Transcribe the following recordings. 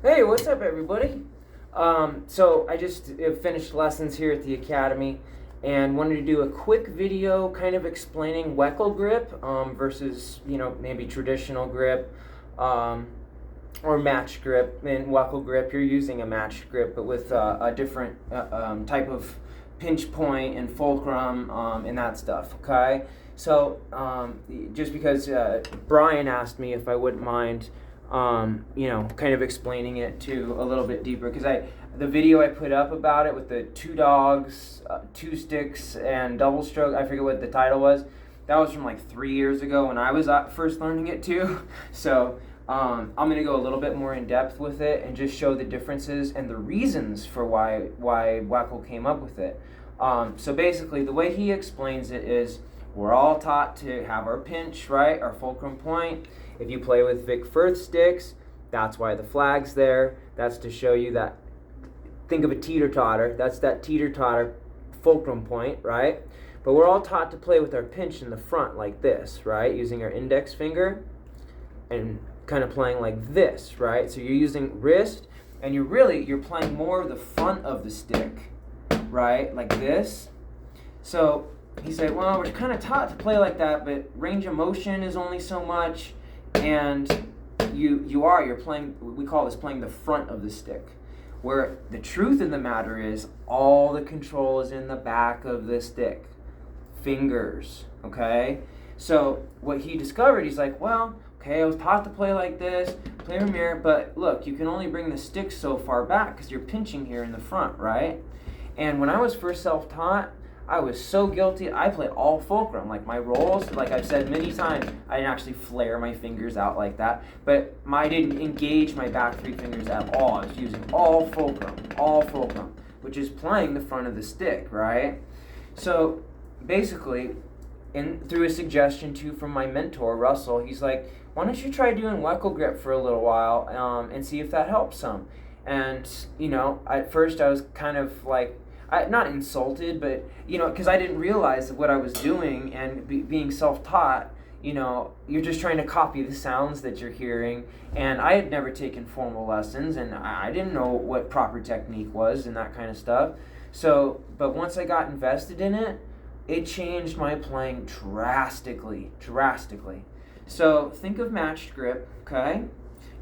Hey, what's up, everybody? So I just finished lessons here at the academy, and wanted to do a quick video, kind of explaining Weckl grip versus maybe traditional grip or match grip. In Weckl grip, you're using a matched grip, but with a different type of pinch point and fulcrum and that stuff. Okay, so just because Brian asked me if I wouldn't mind kind of explaining it to a little bit deeper, because the video I put up about it with the two dogs, two sticks, and double stroke, I forget what the title was. That was from like 3 years ago when I was first learning it too. So I'm gonna go a little bit more in depth with it and just show the differences and the reasons for why Weckl came up with it. So basically, the way he explains it is we're all taught to have our pinch, right, our fulcrum point. If you play with Vic Firth sticks, that's why the flag's there. That's to show you that, think of a teeter-totter. That's that teeter-totter fulcrum point, right? But we're all taught to play with our pinch in the front like this, right? Using our index finger and kind of playing like this, right? So you're using wrist, and you're playing more of the front of the stick, right? Like this. So he said, well, we're kind of taught to play like that, but range of motion is only so much, and you're playing, we call this playing the front of the stick, where the truth of the matter is all the control is in the back of the stick, fingers, okay? So what he discovered, he's like, well, okay, I was taught to play like this, play from here, but look, you can only bring the stick so far back because you're pinching here in the front, right? And when I was first self-taught, I was so guilty. I played all fulcrum. Like my rolls, like I've said many times, I didn't actually flare my fingers out like that, but I didn't engage my back three fingers at all. I was using all fulcrum, which is playing the front of the stick, right? So basically, through a suggestion too from my mentor, Russell, he's like, why don't you try doing Weckl grip for a little while and see if that helps some? And, at first I was kind of like, not insulted, but, because I didn't realize what I was doing, and being self-taught, you're just trying to copy the sounds that you're hearing, and I had never taken formal lessons, and I didn't know what proper technique was and that kind of stuff. So, but once I got invested in it, it changed my playing drastically. So think of matched grip, okay?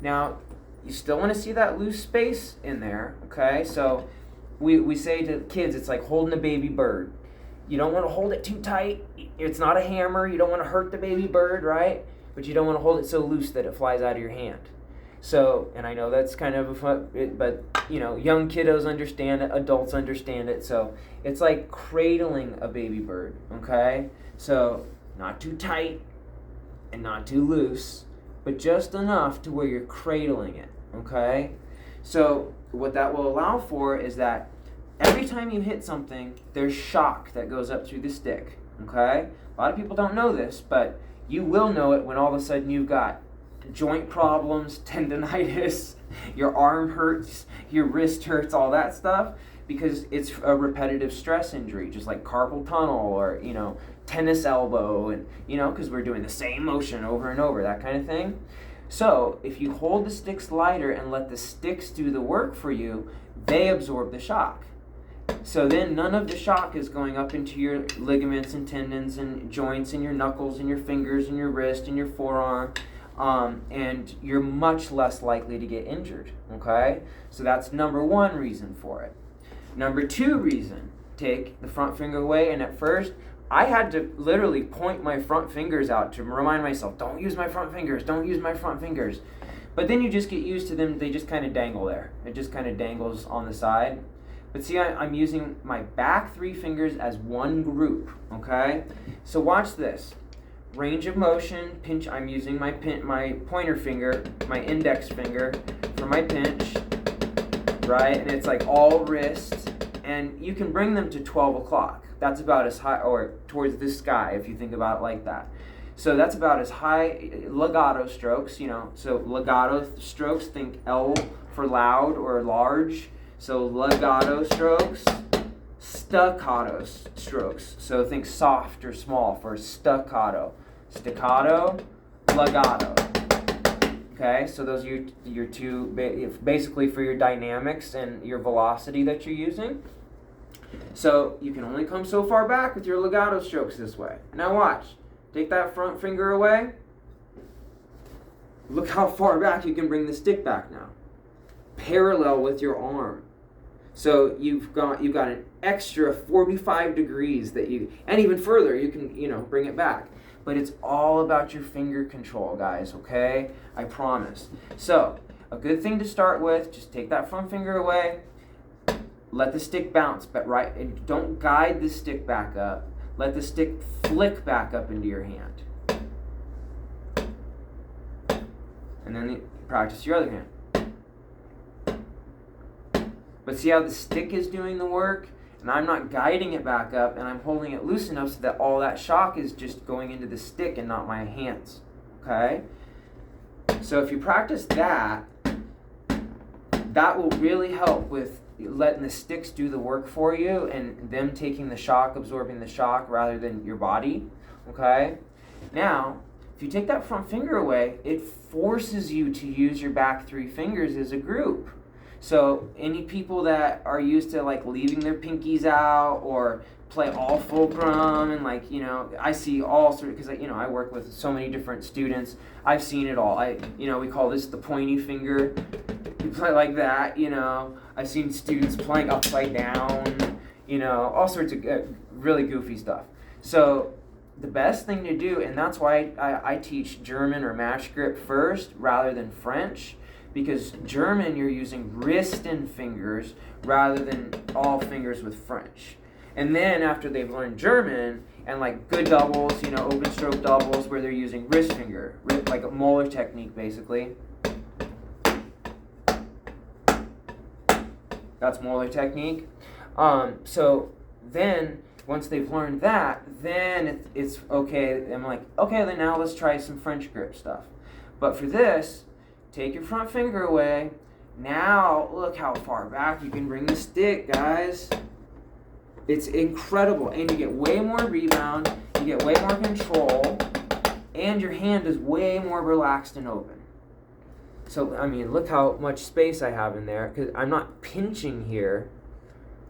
Now, you still want to see that loose space in there, okay? So we say to kids, it's like holding a baby bird. You don't want to hold it too tight. It's not a hammer. You don't want to hurt the baby bird, right? But you don't want to hold it so loose that it flies out of your hand. So, and I know that's kind of a fun, but young kiddos understand it, adults understand it. So it's like cradling a baby bird, okay? So not too tight and not too loose, but just enough to where you're cradling it, okay? So what that will allow for is that every time you hit something, there's shock that goes up through the stick, okay? A lot of people don't know this, but you will know it when all of a sudden you've got joint problems, tendonitis, your arm hurts, your wrist hurts, all that stuff, because it's a repetitive stress injury, just like carpal tunnel or, tennis elbow, and, because we're doing the same motion over and over, that kind of thing. So if you hold the sticks lighter and let the sticks do the work for you, they absorb the shock. So then none of the shock is going up into your ligaments and tendons and joints and your knuckles and your fingers and your wrist and your forearm, and you're much less likely to get injured, okay? So that's number one reason for it. Number two reason, take the front finger away, and at first, I had to literally point my front fingers out to remind myself, don't use my front fingers. But then you just get used to them, they just kind of dangle there. It just kind of dangles on the side. But see, I'm using my back three fingers as one group, okay? So watch this. Range of motion, pinch, I'm using my pointer finger, my index finger for my pinch, right? And it's like all wrist, and you can bring them to 12 o'clock. That's about as high, or towards the sky if you think about it like that. So that's about as high, legato strokes, so legato strokes, think L for loud or large. So legato strokes, staccato strokes. So think soft or small for staccato. Staccato, legato. Okay, so those are your two, basically for your dynamics and your velocity that you're using. So you can only come so far back with your legato strokes this way. Now watch. Take that front finger away. Look how far back you can bring the stick back now. Parallel with your arm. So you've got an extra 45 degrees that you, and even further, you can, bring it back. But it's all about your finger control, guys, okay? I promise. So, a good thing to start with, just take that front finger away, let the stick bounce, but and don't guide the stick back up. Let the stick flick back up into your hand. And then practice your other hand. But see how the stick is doing the work? And I'm not guiding it back up, and I'm holding it loose enough so that all that shock is just going into the stick and not my hands. Okay? So if you practice that, that will really help with letting the sticks do the work for you and them taking the shock, absorbing the shock rather than your body. Okay? Now, if you take that front finger away, it forces you to use your back three fingers as a group. So any people that are used to like leaving their pinkies out or play all fulcrum and I see all sorts, because I work with so many different students. I've seen it all. We call this the pointy finger. You play like that, I've seen students playing upside down, all sorts of really goofy stuff. So the best thing to do, and that's why I teach German or match grip first rather than French. Because German, you're using wrist and fingers rather than all fingers with French. And then after they've learned German, and like good doubles, open stroke doubles where they're using wrist finger, like a Moeller technique basically. That's Moeller technique. So then, once they've learned that, then it's okay. I'm like, okay, then now let's try some French grip stuff. But for this, take your front finger away. Now, look how far back you can bring the stick, guys. It's incredible. And you get way more rebound, you get way more control, and your hand is way more relaxed and open. So, look how much space I have in there, because I'm not pinching here.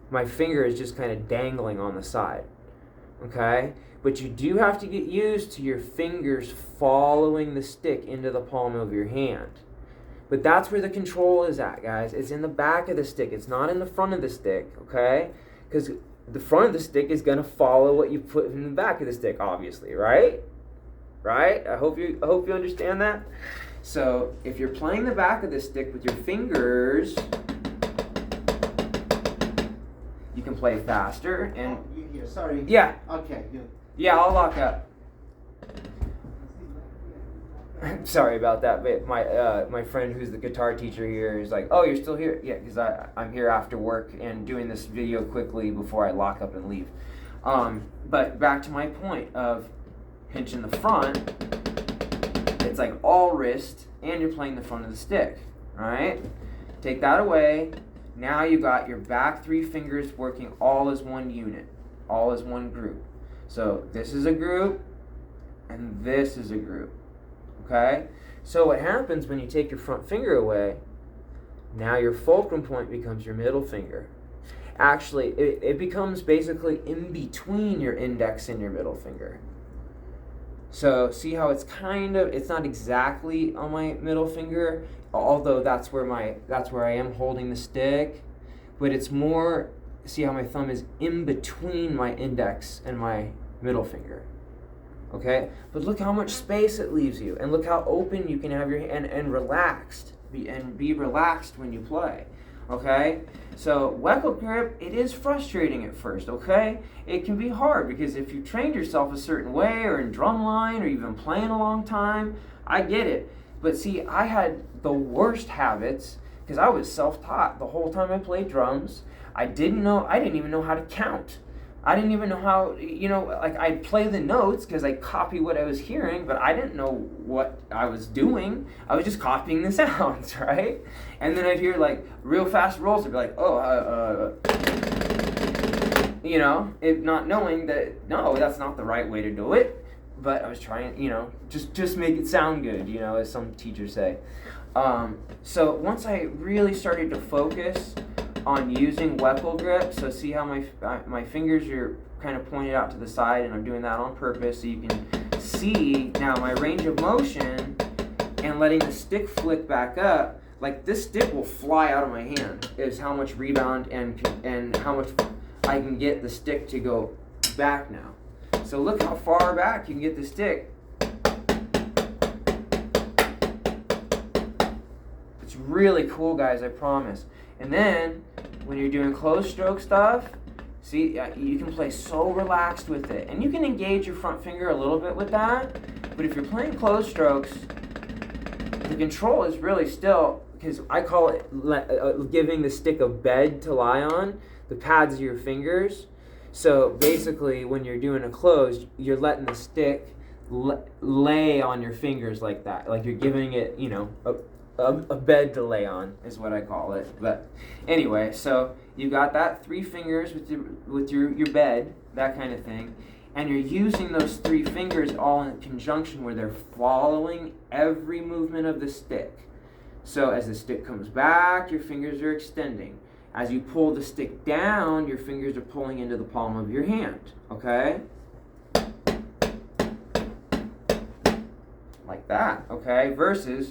My finger is just kind of dangling on the side. Okay? But you do have to get used to your fingers following the stick into the palm of your hand. But that's where the control is at, guys. It's in the back of the stick. It's not in the front of the stick, okay? Because the front of the stick is going to follow what you put in the back of the stick, obviously, right? Right? I hope you understand that. So if you're playing the back of the stick with your fingers, you can play faster. And you're here. Sorry. Yeah. Okay. Yeah, I'll lock up. Sorry about that, but my friend who's the guitar teacher here is like, oh, you're still here? Yeah, because I'm here after work and doing this video quickly before I lock up and leave. But back to my point of pinching the front, it's like all wrist, and you're playing the front of the stick, right? Take that away. Now you got your back three fingers working all as one unit, all as one group. So this is a group, and this is a group. Okay? So what happens when you take your front finger away, now your fulcrum point becomes your middle finger. Actually, it becomes basically in between your index and your middle finger. So see how it's it's not exactly on my middle finger, although that's where I am holding the stick, but it's more, see how my thumb is in between my index and my middle finger. Okay, but look how much space it leaves you, and look how open you can have your hand and relaxed. Be relaxed when you play. Okay, so Weckl grip, it is frustrating at first. Okay, it can be hard because if you trained yourself a certain way, or in drumline, or you've been playing a long time, I get it. But see, I had the worst habits because I was self-taught the whole time I played drums. I didn't even know how to count. I didn't even know how, I'd play the notes because I copy what I was hearing, but I didn't know what I was doing. I was just copying the sounds, right? And then I'd hear real fast rolls. I'd be like, not knowing that, no, that's not the right way to do it. but I was trying, just make it sound good, as some teachers say. So once I really started to focus on using Weckl grip, so see how my fingers are kind of pointed out to the side, and I'm doing that on purpose so you can see now my range of motion, and letting the stick flick back up. Like, this stick will fly out of my hand, is how much rebound and how much I can get the stick to go back now. So look how far back you can get the stick. It's really cool, guys, I promise. And then when you're doing closed stroke stuff, see, you can play so relaxed with it. And you can engage your front finger a little bit with that, but if you're playing closed strokes, the control is really still, because I call it giving the stick a bed to lie on. The pads are your fingers. So basically, when you're doing a closed, you're letting the stick lay on your fingers like that. Like you're giving it, a bed to lay on is what I call it. But anyway, so you got that 3 fingers with your bed, that kind of thing. And you're using those 3 fingers all in conjunction where they're following every movement of the stick. So as the stick comes back, your fingers are extending. As you pull the stick down, your fingers are pulling into the palm of your hand, okay? Like that, okay? Versus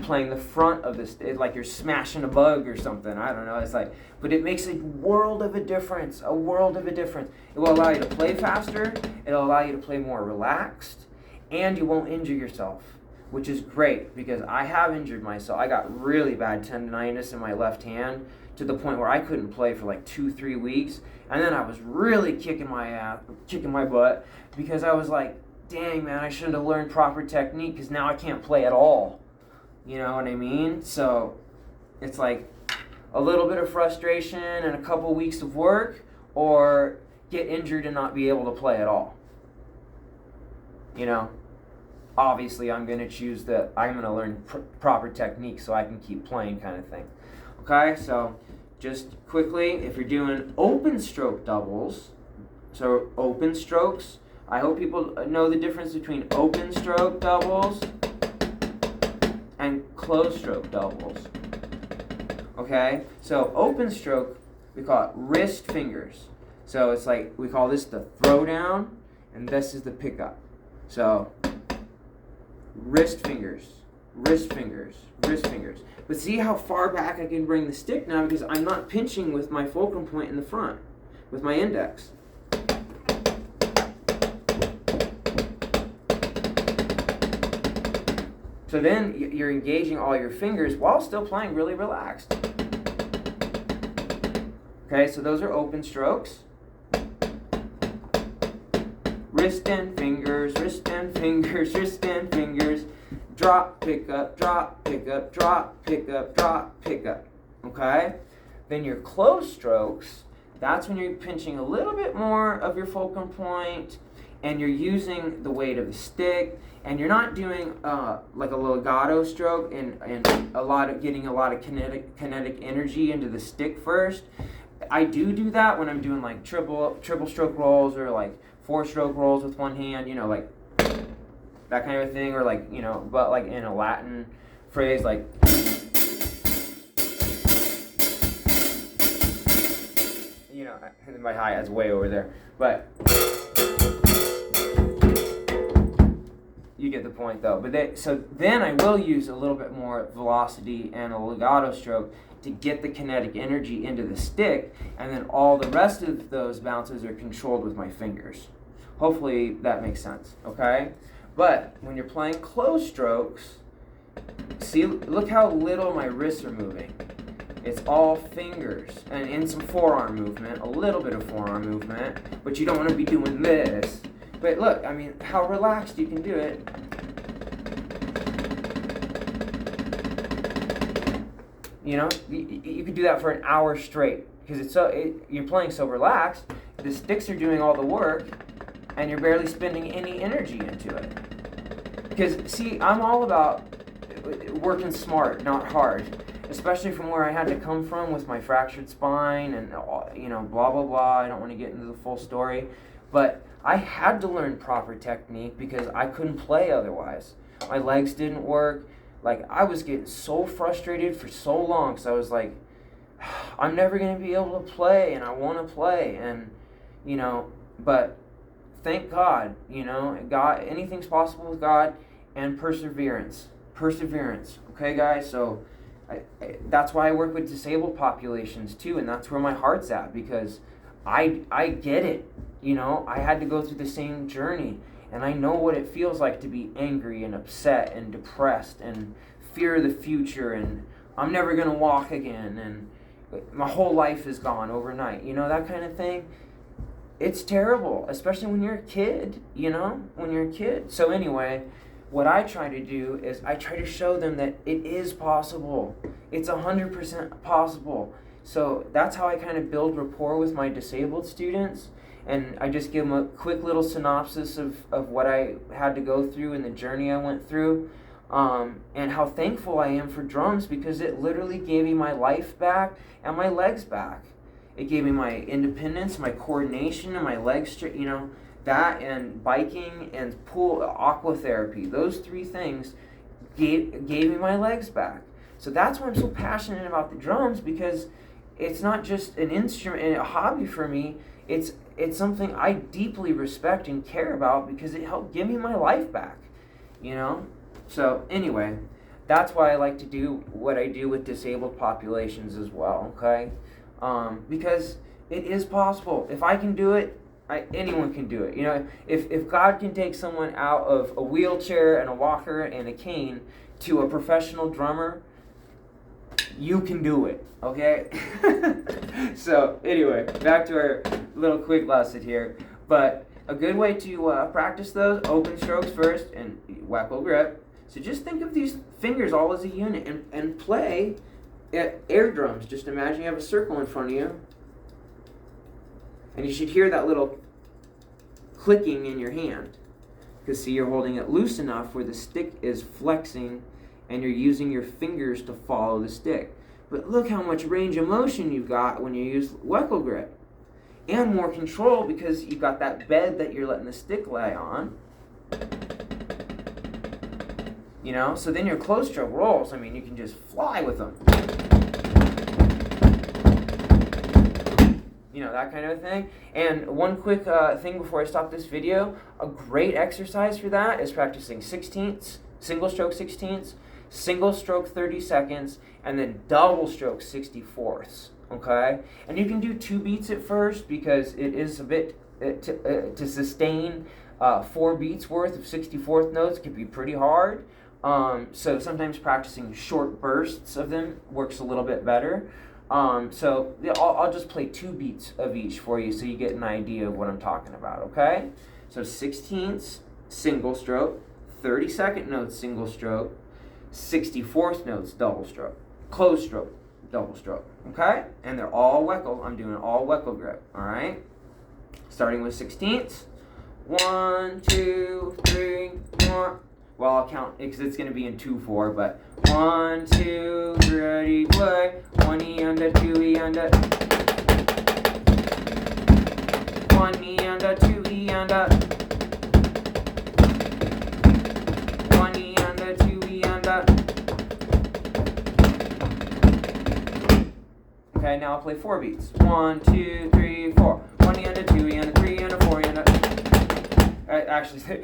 playing the front of the stick, like you're smashing a bug or something. I don't know. It's like, but it makes a world of a difference. A world of a difference. It will allow you to play faster. It'll allow you to play more relaxed, and you won't injure yourself, which is great because I have injured myself. I got really bad tendonitis in my left hand to the point where I couldn't play for like 2-3 weeks, and then I was really kicking my butt because I was like, dang man, I shouldn't have learned proper technique because now I can't play at all. You know what I mean? So it's like a little bit of frustration and a couple weeks of work, or get injured and not be able to play at all. Obviously I'm going to choose I'm going to learn proper technique so I can keep playing kind of thing. Okay, so just quickly, if you're doing open stroke doubles, so open strokes, I hope people know the difference between open stroke doubles and closed stroke doubles. Okay, so open stroke, we call it wrist fingers. So it's like, we call this the throw down, and this is the pickup. So wrist fingers, wrist fingers, wrist fingers. But see how far back I can bring the stick now because I'm not pinching with my fulcrum point in the front, with my index. So then you're engaging all your fingers while still playing really relaxed. Okay, so those are open strokes. Wrist and fingers, wrist and fingers, wrist and fingers. Drop, pick up, drop, pick up, drop, pick up, drop, pick up. Okay? Then your closed strokes, that's when you're pinching a little bit more of your fulcrum point, and you're using the weight of the stick, and you're not doing like a legato stroke and getting a lot of kinetic energy into the stick first. I do that when I'm doing like triple stroke rolls or like 4-stroke rolls with one hand, like that kind of thing, or like, but like in a Latin phrase, like my hi-hat's way over there, but you get the point though. So then I will use a little bit more velocity and a legato stroke to get the kinetic energy into the stick, and then all the rest of those bounces are controlled with my fingers. Hopefully that makes sense, okay? But when you're playing closed strokes, see, look how little my wrists are moving. It's all fingers, and in some forearm movement, a little bit of forearm movement, but you don't want to be doing this. But look, I mean, how relaxed you can do it. You could do that for an hour straight because you're playing so relaxed. The sticks are doing all the work, and you're barely spending any energy into it. Because see, I'm all about working smart, not hard. Especially from where I had to come from with my fractured spine and blah blah blah. I don't want to get into the full story, but I had to learn proper technique because I couldn't play otherwise. My legs didn't work. Like, I was getting so frustrated for so long because I was like, I'm never going to be able to play, and I want to play. And, but thank God, God, anything's possible with God, and perseverance. Perseverance. Okay, guys? So that's why I work with disabled populations too, and that's where my heart's at, because I get it. I had to go through the same journey, and I know what it feels like to be angry and upset and depressed and fear the future, and I'm never going to walk again, and my whole life is gone overnight, that kind of thing. It's terrible, especially when you're a kid, when you're a kid. So anyway, what I try to do is I try to show them that it is possible. It's 100% possible. So that's how I kind of build rapport with my disabled students. And I just give them a quick little synopsis of what I had to go through and the journey I went through. And how thankful I am for drums, because it literally gave me my life back and my legs back. It gave me my independence, my coordination, and my legs straight, that, and biking and pool aqua therapy. Those three things gave me my legs back. So that's why I'm so passionate about the drums, because it's not just an instrument and a hobby for me. It's something I deeply respect and care about, because it helped give me my life back, So anyway, that's why I like to do what I do with disabled populations as well, okay? Because it is possible. If I can do it, anyone can do it. If God can take someone out of a wheelchair and a walker and a cane to a professional drummer, you can do it, okay? So anyway, back to our little quick lesson here. But a good way to practice those, open strokes first and Weckl grip. So just think of these fingers all as a unit and play air drums. Just imagine you have a circle in front of you, and you should hear that little clicking in your hand. Because see, you're holding it loose enough where the stick is flexing, and you're using your fingers to follow the stick. But look how much range of motion you've got when you use Weckl grip. And more control, because you've got that bed that you're letting the stick lay on. So then your closed stroke rolls, you can just fly with them. That kind of thing. And one quick thing before I stop this video, a great exercise for that is practicing 16ths, single stroke 16ths, single stroke 30 seconds, and then double stroke 64ths, okay? And you can do 2 beats at first, because it is a bit, to sustain 4 beats worth of 64th notes can be pretty hard. So sometimes practicing short bursts of them works a little bit better. So I'll just play 2 beats of each for you so you get an idea of what I'm talking about, okay? So 16ths, single stroke, 30-second notes, single stroke, 64th notes, double stroke, closed stroke, double stroke, okay? And they're all Weckl. I'm doing all Weckl grip, all right? Starting with 16ths. 1, 2, 3, 4. Well, I'll count because it's going to be in 2/4, but 1, 2, ready, play. 1 E under 2 E under. 1 E under 2 E under. 1 E under 2 E under. Okay, now I'll play 4 beats. 1, 2, 3, 4. 1 E under 2 E under 3 E under 4 E under. Actually,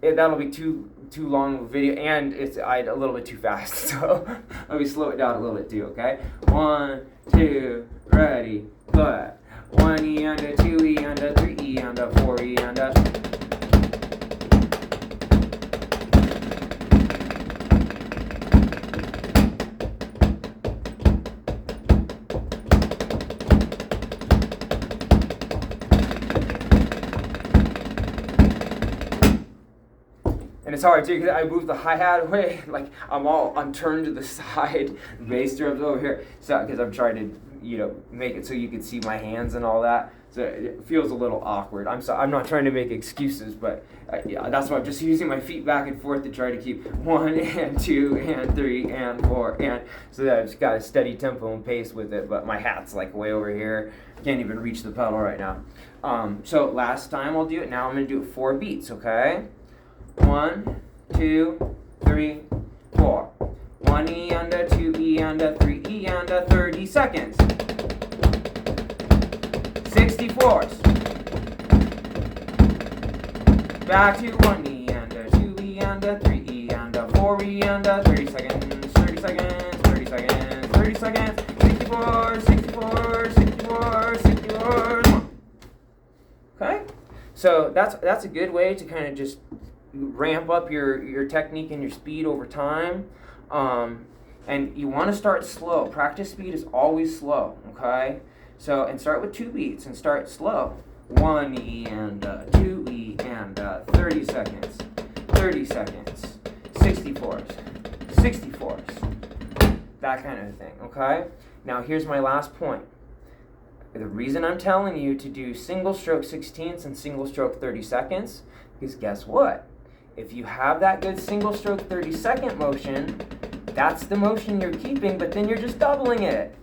that'll be too long of a video, and it's a little bit too fast, so let me slow it down a little bit too, okay? 1, 2, ready, play. 1 E under 2 E under 3 E under 4 E under. And it's hard too, because I move the hi-hat away, like I'm turned to the side, bass drum's over here, so because I'm trying to, make it so you can see my hands and all that, so it feels a little awkward. I'm not trying to make excuses, but that's why I'm just using my feet back and forth to try to keep 1 and 2 and 3 and 4 and, so that I've just got a steady tempo and pace with it, but my hat's like way over here, Can't even reach the pedal right now. So last time I'll do it. Now I'm going to do it 4 beats, okay? 1, 2, 3, 4. 1 E and a 2 E and a 3 E and a 30 seconds. 64s. Back to 1 E and a 2 E and a 3 E and a 4 E and a 30 seconds, 30 seconds, 30 seconds, 30 seconds, 64, 64, 64, 64. Okay? So that's a good way to kind of just ramp up your technique and your speed over time. And you want to start slow. Practice speed is always slow, okay? So, and start with 2 beats and start slow. 1 E and 2 E and 30 seconds, 30 seconds, 64s, 64s, that kind of thing, okay? Now here's my last point. The reason I'm telling you to do single stroke 16ths and single stroke 30 seconds is guess what? If you have that good single stroke 30-second motion, that's the motion you're keeping, but then you're just doubling it,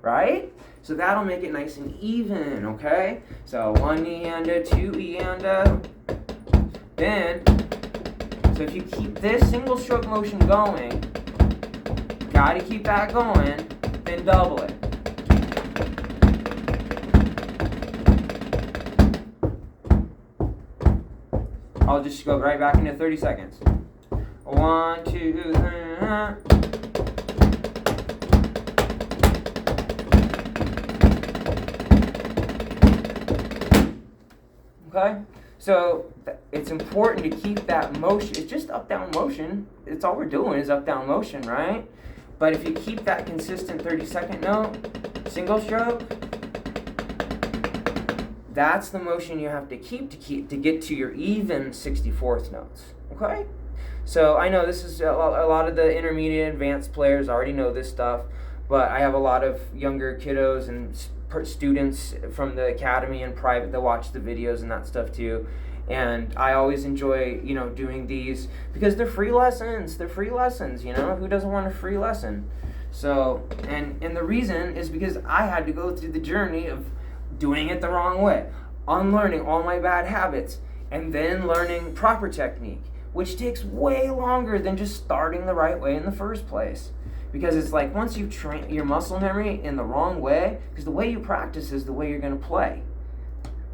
right? So that'll make it nice and even, okay? So 1 E and a 2 E and a... Then, so if you keep this single stroke motion going, gotta keep that going, then double it. I'll just go right back into 30 seconds. 1, 2, 3, Okay, so it's important to keep that motion. It's just up-down motion. It's all we're doing is up-down motion, right? But if you keep that consistent 30-second note, single stroke, that's the motion you have to keep to get to your even 64th notes, okay? So I know this is a lot of the intermediate advanced players already know this stuff, but I have a lot of younger kiddos and students from the academy and private that watch the videos and that stuff too. And I always enjoy, doing these because they're free lessons. They're free lessons, Who doesn't want a free lesson? So, and the reason is because I had to go through the journey of doing it the wrong way, unlearning all my bad habits, and then learning proper technique, which takes way longer than just starting the right way in the first place. Because it's like once you've trained your muscle memory in the wrong way, because the way you practice is the way you're going to play,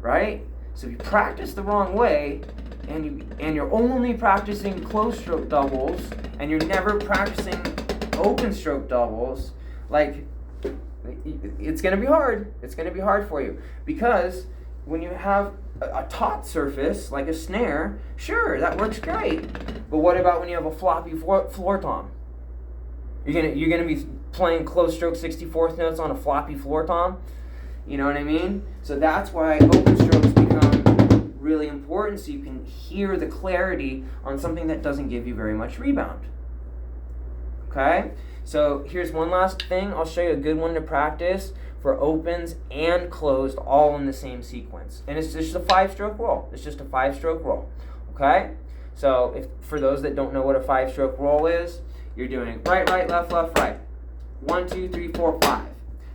right? So if you practice the wrong way, and you're only practicing closed stroke doubles, and you're never practicing open stroke doubles, like it's going to be hard. It's going to be hard for you because when you have a taut surface like a snare, sure, that works great. But what about when you have a floppy floor tom? You're gonna be playing closed stroke 64th notes on a floppy floor tom. You know what I mean? So that's why open strokes become really important, so you can hear the clarity on something that doesn't give you very much rebound. Okay? So here's one last thing. I'll show you a good one to practice for opens and closed all in the same sequence. And it's just a 5-stroke roll. It's just a 5-stroke roll. Okay? So for those that don't know what a 5-stroke roll is, you're doing right, left, right. 1, 2, 3, 4, 5.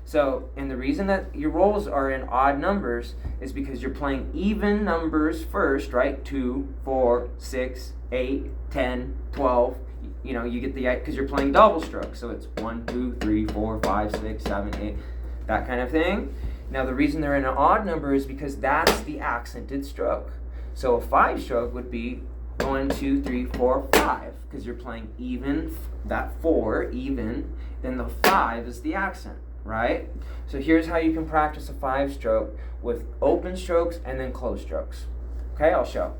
So, and the reason that your rolls are in odd numbers is because you're playing even numbers first, right? 2, 4, 6, 8, 10, 12. You get the, because you're playing double strokes. So it's 1, 2, 3, 4, 5, 6, 7, 8, that kind of thing. Now, the reason they're in an odd number is because that's the accented stroke. So a 5-stroke would be 1, 2, 3, 4, 5, because you're playing even, that 4, even, then the 5 is the accent, right? So here's how you can practice a 5-stroke with open strokes and then closed strokes. Okay, I'll show.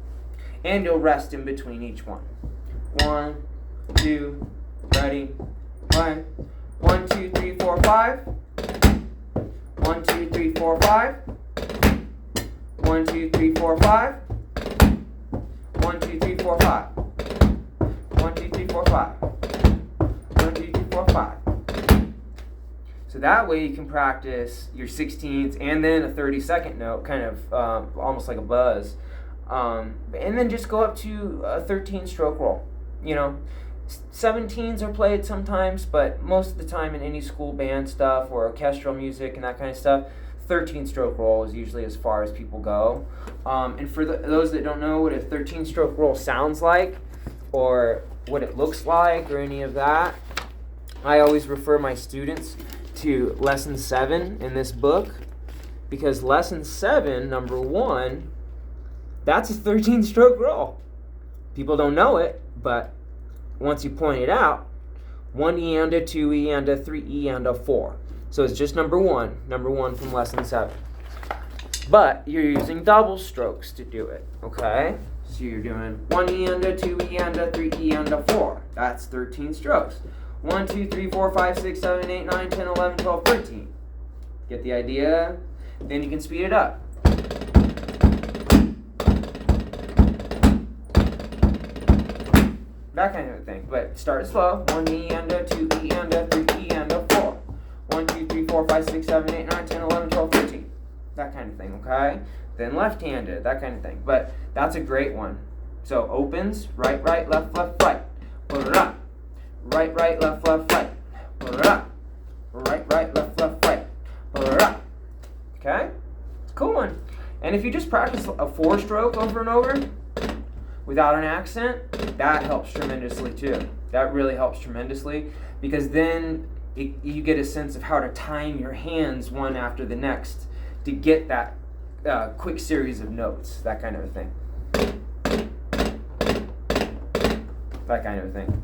And you'll rest in between each one. 1, 2, ready, 1, 1, 2, 3, 4, 5. 1, 2, 3, 4, 5. 1, 2, 3, 4, 5. 1, 2, 3, 4, 5. 1, 2, 3, 4, 5. 1, 2, 3, 4, 5. So that way you can practice your 16ths and then a 30-second note, kind of almost like a buzz. And then just go up to a 13-stroke roll. 17s are played sometimes, but most of the time in any school band stuff or orchestral music and that kind of stuff, 13-stroke roll is usually as far as people go. And for those that don't know what a 13-stroke roll sounds like, or what it looks like, or any of that, I always refer my students to lesson 7 in this book, because lesson 7, number 1, that's a 13-stroke roll. People don't know it, but once you point it out, 1 E and a 2 E and a 3 E and a 4. So it's just number 1 from lesson 7. But you're using double strokes to do it, okay? So you're doing 1 E and a 2 E and a 3 E and a 4. That's 13 strokes. 1, 2, 3, 4, 5, 6, 7, 8, 9, 10, 11, 12, 13. Get the idea? Then you can speed it up. That kind of thing. But start slow. 1 E and a 2 E and a 3 E and a 4. 1, 2, 3, 4, 5, 6, 7, 8, 9, 10, 11, 12, 13. That kind of thing, okay? Then left-handed, that kind of thing. But that's a great one. So opens, right, right, left, left, right. Put it up. Right, right, left, left, right. Put it up. Right, right, left, left, right. Put it up. Okay? It's a cool one. And if you just practice a 4-stroke over and over without an accent, that helps tremendously too. That really helps tremendously, because then you get a sense of how to time your hands one after the next to get that quick series of notes, that kind of a thing. That kind of a thing.